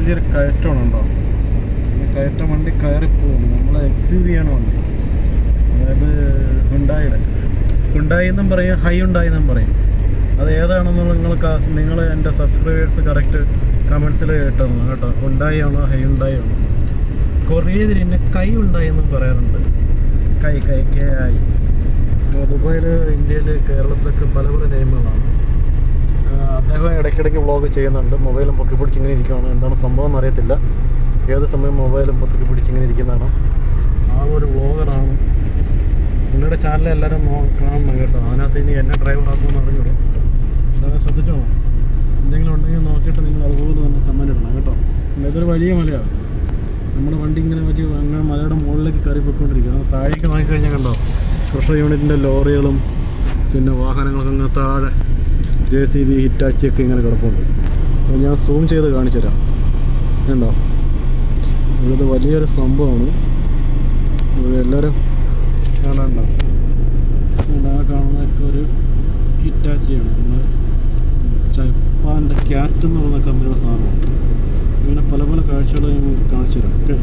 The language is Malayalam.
വലിയൊരു കയറ്റമാണ് ഉണ്ടോ. കയറ്റം വണ്ടി കയറിപ്പോകും. നമ്മളെ XUV ആണ് വണ്ടി. അതായത് ഹുണ്ടായി എന്നും പറയും, ഹൈയുണ്ടായി എന്നും പറയും. അത് ഏതാണെന്നുള്ള നിങ്ങൾ എൻ്റെ സബ്സ്ക്രൈബേഴ്സ് കറക്റ്റ് കമൻസിൽ കേട്ടതാണ് കേട്ടോ. ഹുണ്ടായി ആണോ ഹൈയുണ്ടായി ആണോ? കുറേ ഇതിന് കൈ ഉണ്ടായി എന്നും പറയാറുണ്ട്. കൈ KI. ദുബായിൽ, ഇന്ത്യയിൽ, കേരളത്തിലൊക്കെ പല പല നെയിമുകളാണ്. അദ്ദേഹം ഇടയ്ക്കിടയ്ക്ക് വ്ളോഗ് ചെയ്യുന്നുണ്ട്. മൊബൈലും പൊക്കി പിടിച്ചിങ്ങനെ ഇരിക്കുകയാണ്. എന്താണ് സംഭവം എന്നറിയത്തില്ല. ഏത് സമയം മൊബൈലും പൊക്കി പിടിച്ചിങ്ങനെ ഇരിക്കുന്നതാണ്. ആ ഒരു വ്ളോഗറാണ്. പുള്ളിയുടെ ചാനൽ എല്ലാവരും കാണണം കേട്ടോ. അതിനകത്ത് ഇനി എന്നെ ഡ്രൈവറാക്കുമെന്ന് അറിഞ്ഞോളൂ. അതൊക്കെ ശ്രദ്ധിച്ചോളൂ. എന്തെങ്കിലും ഉണ്ടെങ്കിൽ നോക്കിയിട്ട് നിങ്ങൾ അതുപോലെ തന്നെ കമൻറ്റ് ഇടണം കേട്ടോ. ഇതൊരു വലിയ മലയാണ്. നമ്മുടെ വണ്ടി ഇങ്ങനെ അങ്ങനെ മലയുടെ മുകളിലേക്ക് കയറി പോയിക്കൊണ്ടിരിക്കുക. താഴേക്ക് നോക്കിക്കഴിഞ്ഞാൽ കണ്ടോ, കൃഷി യൂണിറ്റിൻ്റെ ലോറികളും പിന്നെ വാഹനങ്ങളൊക്കെ ഇങ്ങനെ താഴെ JCB, ഹിറ്റാച്ചി ഒക്കെ ഇങ്ങനെ കിടപ്പുണ്ട്. അപ്പോൾ ഞാൻ സൂം ചെയ്ത് കാണിച്ചു തരാം. കണ്ടോ, ഇത് വലിയൊരു സംഭവമാണ്. എല്ലാവരും കാണാനുണ്ടോ? ആ കാണുന്നതൊക്കെ ഒരു ഹിറ്റാച്ചിയാണ്. നമ്മൾ ജപ്പാൻ്റെ ക്യാറ്റ് എന്ന് പറയുന്ന കമ്പനിയുടെ സാധനമാണ്. ഇങ്ങനെ പല പല കാഴ്ചകൾ ഞാൻ കാണിച്ചു തരാം. ഓക്കെ.